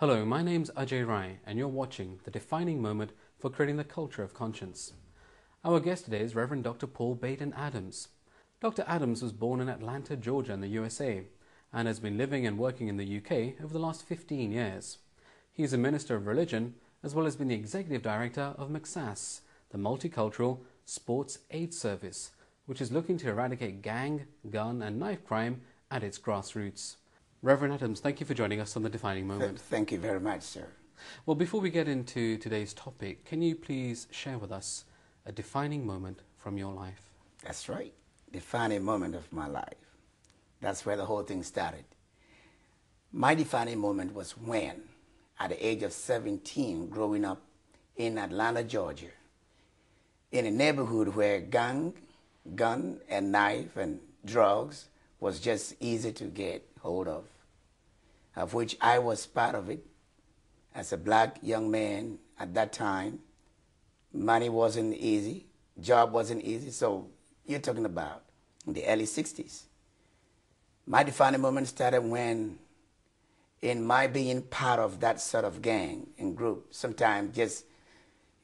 Hello, my name's Ajay Rai and you're watching the defining moment for creating the culture of conscience. Our guest today is Reverend Dr. Paul BAIDEN-ADAMS. Dr. Adams was born in Atlanta, Georgia in the USA and has been living and working in the UK over the last 15 years. He is a minister of religion as well as being the executive director of Mcsas, the multicultural sports aid service, which is looking to eradicate gang, gun and knife crime at its grassroots. Reverend Adams, thank you for joining us on The Defining Moment. Thank you very much, sir. Well, before we get into today's topic, can you please share with us a defining moment from your life? That's right. Defining moment of my life. That's where the whole thing started. My defining moment was when, at the age of 17, growing up in Atlanta, Georgia, in a neighborhood where gun and knife and drugs was just easy to get hold of which I was part of it. As a black young man at that time, money wasn't easy, job wasn't easy, so you're talking about in the early 60s. My defining moment started when, in my being part of that sort of gang and group, sometimes just,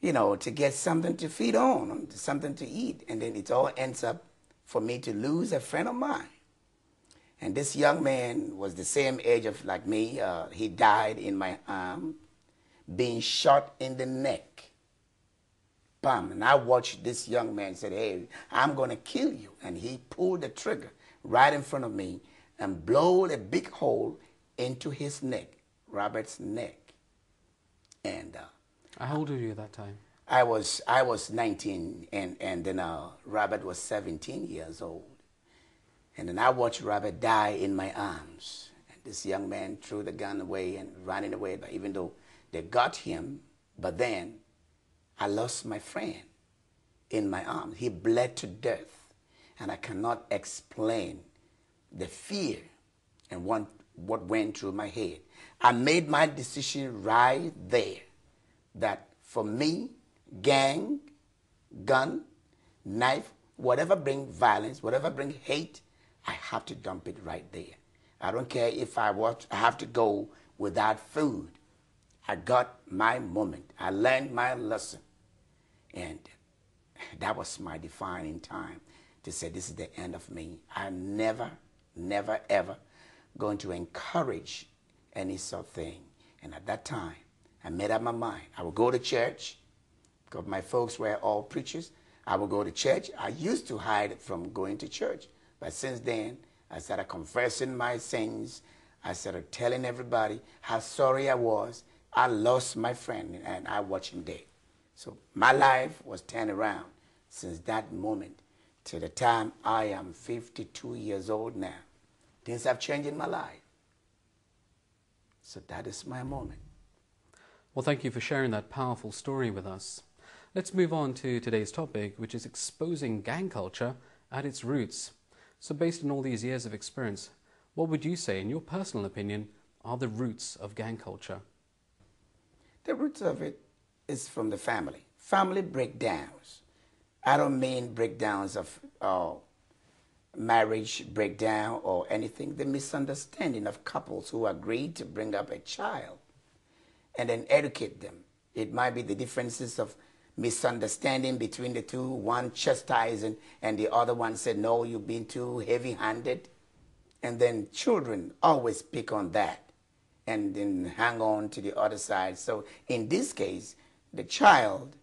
to get something to feed on, something to eat, and then it all ends up for me to lose a friend of mine. And this young man was the same age of like me. He died in my arm, being shot in the neck. Bam. And I watched this young man say, "Hey, I'm going to kill you." And he pulled the trigger right in front of me and blew a big hole into his neck, Robert's neck. And how old were you at that time? I was 19, and then Robert was 17 years old. And then I watched Robert die in my arms. And this young man threw the gun away and ran away. But even though they got him, but then I lost my friend in my arms. He bled to death. And I cannot explain the fear and what went through my head. I made my decision right there that for me, gang, gun, knife, whatever bring violence, whatever bring hate, I have to dump it right there. I don't care if I have to go without food. I got my moment. I learned my lesson. And that was my defining time to say, this is the end of me. I'm never, ever going to encourage any sort of thing. And at that time, I made up my mind. I would go to church, because my folks were all preachers. I would go to church. I used to hide from going to church. But since then, I started confessing my sins. I started telling everybody how sorry I was. I lost my friend, and I watched him dead. So my life was turned around since that moment to the time I am 52 years old now. Things have changed in my life. So that is my moment. Well, thank you for sharing that powerful story with us. Let's move on to today's topic, which is exposing gang culture at its roots. So based on all these years of experience, what would you say, in your personal opinion, are the roots of gang culture? The roots of it is from the family. Family breakdowns. I don't mean breakdowns of marriage breakdown or anything. The misunderstanding of couples who agreed to bring up a child and then educate them. It might be the differences of misunderstanding between the two, one chastising and the other one said, "No, you've been too heavy-handed." And then children always pick on that and then hang on to the other side. So in this case, the child,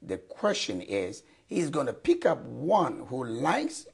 the question is, he's going to pick up one who likes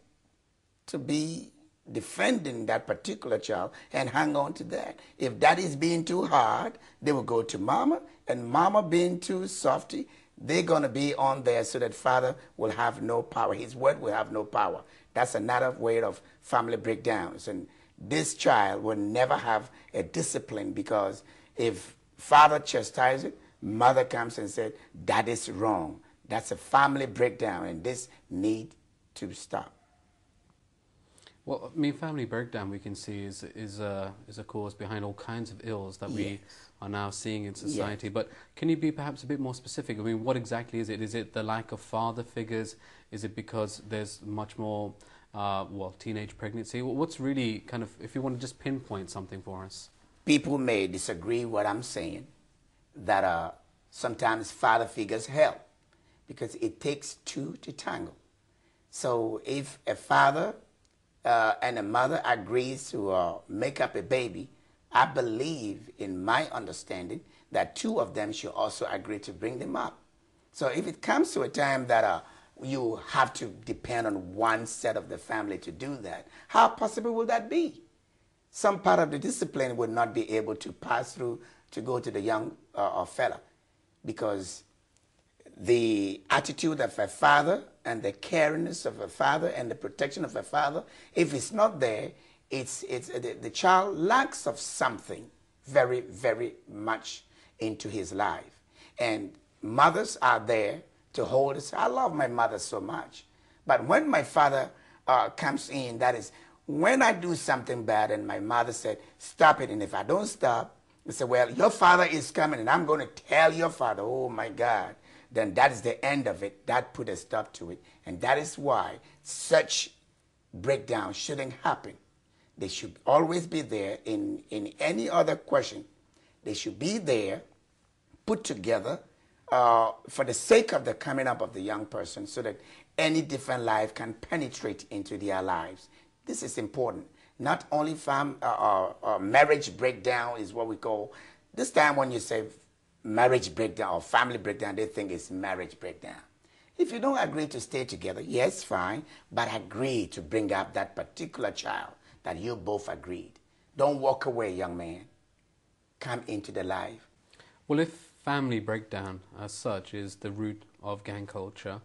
to be defending that particular child and hang on to that. If that is being too hard, they will go to mama, and mama being too softy, they're going to be on there so that father will have no power. His word will have no power. That's another way of family breakdowns. And this child will never have a discipline, because if father chastises it, mother comes and says, that is wrong. That's a family breakdown, and this need to stop. Well, I mean, family breakdown we can see is a cause behind all kinds of ills that we are now seeing in society. But can you be perhaps a bit more specific? I mean, what exactly is it? Is it the lack of father figures? Is it because there's much more, teenage pregnancy? What's really kind of, if you want to just pinpoint something for us? people may disagree what I'm saying, that sometimes father figures help because it takes two to tango. So if a father and a mother agrees to make up a baby, I believe, in my understanding, that two of them should also agree to bring them up. So if it comes to a time that you have to depend on one set of the family to do that, how possible will that be? Some part of the discipline would not be able to pass through to go to the young fella, because the attitude of a father and the caringness of a father and the protection of a father, if it's not there, the child lacks of something very, very much into his life. And mothers are there to hold us. I love my mother so much. But when my father comes in, that is, when I do something bad and my mother said, stop it, and if I don't stop, they say, well, your father is coming and I'm going to tell your father, oh my God, then that is the end of it. That put a stop to it. And that is why such breakdown shouldn't happen. They should always be there in any other question. They should be there, put together, for the sake of the coming up of the young person, so that any different life can penetrate into their lives. This is important. Not only marriage breakdown is what we call. This time when you say marriage breakdown or family breakdown, they think it's marriage breakdown. If you don't agree to stay together, yes, fine, but agree to bring up that particular child that you both agreed. Don't walk away, young man. Come into the life. Well, if family breakdown as such is the root of gang culture,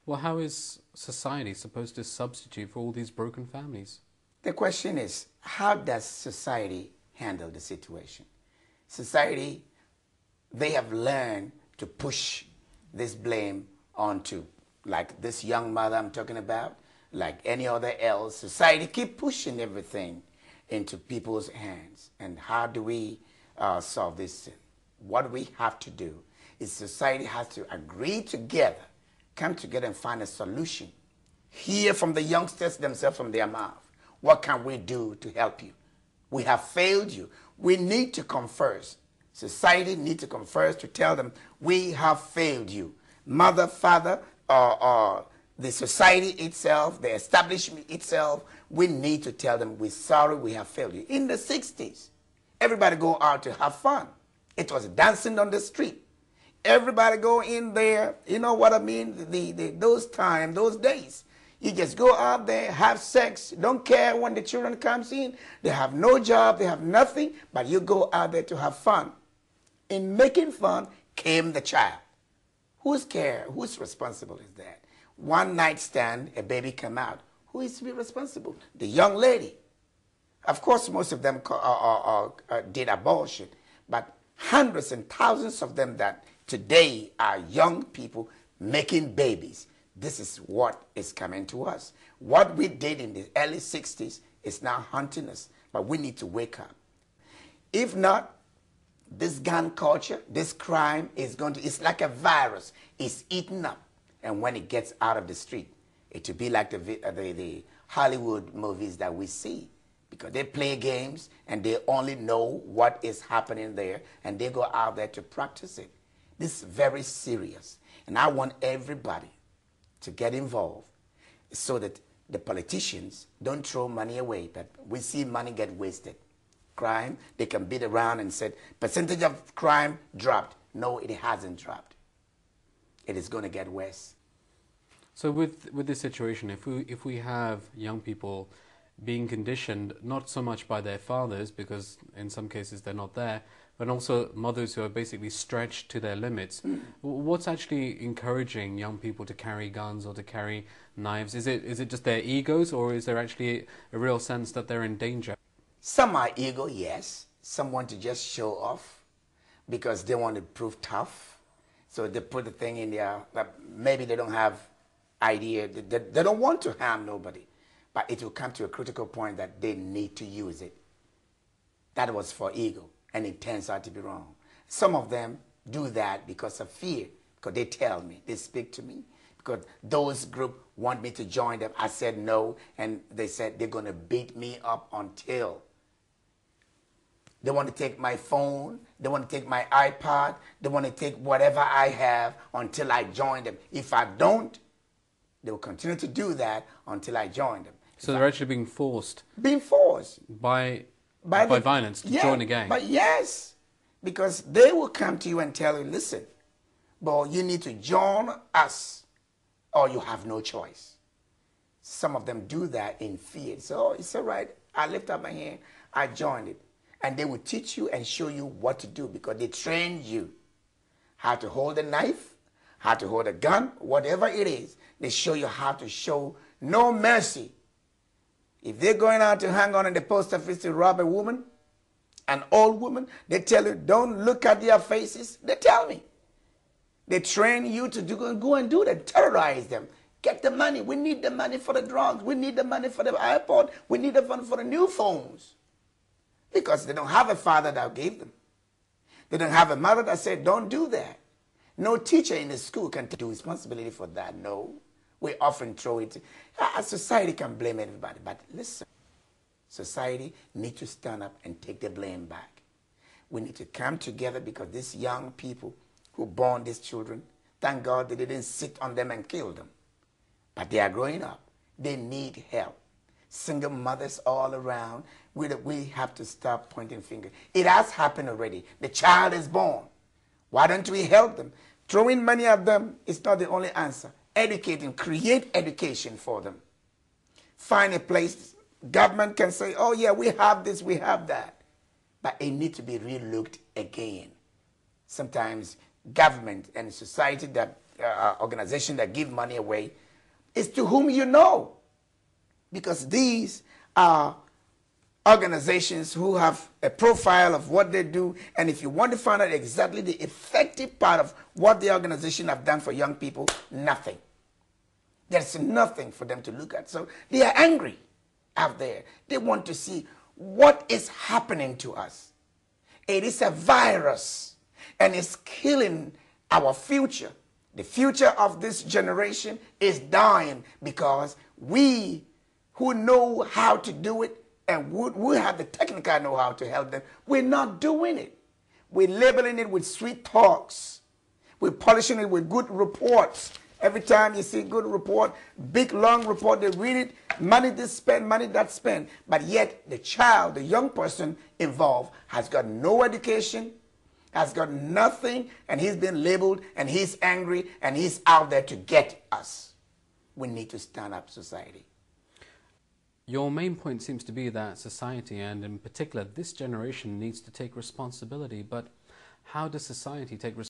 well, how is society supposed to substitute for all these broken families? The question is, how does society handle the situation? Society, they have learned to push this blame onto, like this young mother I'm talking about, like any other else. Society keep pushing everything into people's hands. And how do we solve this? What we have to do is society has to agree together, come together and find a solution. Hear from the youngsters themselves, from their mouth. What can we do to help you? We have failed you. We need to come first. Society needs to come first to tell them, we have failed you. Mother, father, the society itself, the establishment itself, we need to tell them, we're sorry, we have failed you. In the 60s, everybody go out to have fun. It was dancing on the street. Everybody go in there, you know what I mean? Those times, those days. You just go out there, have sex, don't care when the children comes in. They have no job, they have nothing, but you go out there to have fun. In making fun came the child. Whose care, who's responsible is that? One night stand, a baby come out. Who is to be responsible? The young lady. Of course, most of them did abortion, but hundreds and thousands of them that today are young people making babies. This is what is coming to us. What we did in the early 60s is now haunting us, but we need to wake up. If not, this gun culture, this crime is going to, it's like a virus. It's eaten up. And when it gets out of the street, it will be like the Hollywood movies that we see, because they play games and they only know what is happening there, and they go out there to practice it. This is very serious. And I want everybody to get involved so that the politicians don't throw money away, but we see money get wasted. Crime, they can beat around and say, percentage of crime dropped. No, it hasn't dropped. It is going to get worse. So with this situation, if we have young people being conditioned not so much by their fathers, because in some cases they're not there, but also mothers who are basically stretched to their limits, what's actually encouraging young people to carry guns or to carry knives? Is it just their egos, or is there actually a real sense that they're in danger? Some are ego, yes. Some want to just show off because they want to prove tough. So they put the thing in there that maybe they don't have idea. They don't want to harm nobody. But it will come to a critical point that they need to use it. That was for ego, and it turns out to be wrong. Some of them do that because of fear, because they tell me, they speak to me, because those group want me to join them. I said no, and they said they're going to beat me up until They want to take my phone. They want to take my iPod. They want to take whatever I have until I join them. If I don't, they will continue to do that until I join them. So they're actually being forced. Being forced. By violence to join a gang. But yes, because they will come to you and tell you, listen, boy, you need to join us or you have no choice. Some of them do that in fear. So it's all right. I lift up my hand. I joined it. And they will teach you and show you what to do because they trained you how to hold a knife, how to hold a gun, whatever it is. They show you how to show no mercy. If they're going out to hang on in the post office to rob a woman, an old woman, they tell you, don't look at their faces. They tell me. They train you to go and do that, terrorize them. Get the money. We need the money for the drugs. We need the money for the iPod. We need the money for the new phones. Because they don't have a father that gave them. They don't have a mother that said, don't do that. No teacher in the school can take responsibility for that. No. We often throw it. Society can blame everybody. But listen, society needs to stand up and take the blame back. We need to come together because these young people who born these children, thank God they didn't sit on them and kill them. But they are growing up. They need help. Single mothers all around. We have to stop pointing fingers. It has happened already. The child is born. Why don't we help them? Throwing money at them is not the only answer. Educating, create education for them. Find a place. Government can say, oh yeah, we have this, we have that. But it needs to be re-looked again. Sometimes government and society, that organization that give money away, is to whom you know. Because these are organizations who have a profile of what they do, and if you want to find out exactly the effective part of what the organization have done for young people, nothing. There's nothing for them to look at. So they are angry out there. They want to see what is happening to us. It is a virus, and it's killing our future. The future of this generation is dying because we who know how to do it and we have the technical know-how to help them, we're not doing it. We're labeling it with sweet talks. We're polishing it with good reports. Every time you see good report, big, long report, they read it, money this spent, money that spent. But yet the child, the young person involved has got no education, has got nothing, and he's been labeled, and he's angry, and he's out there to get us. We need to stand up, society. Your main point seems to be that society, and in particular this generation, needs to take responsibility. But how does society take responsibility?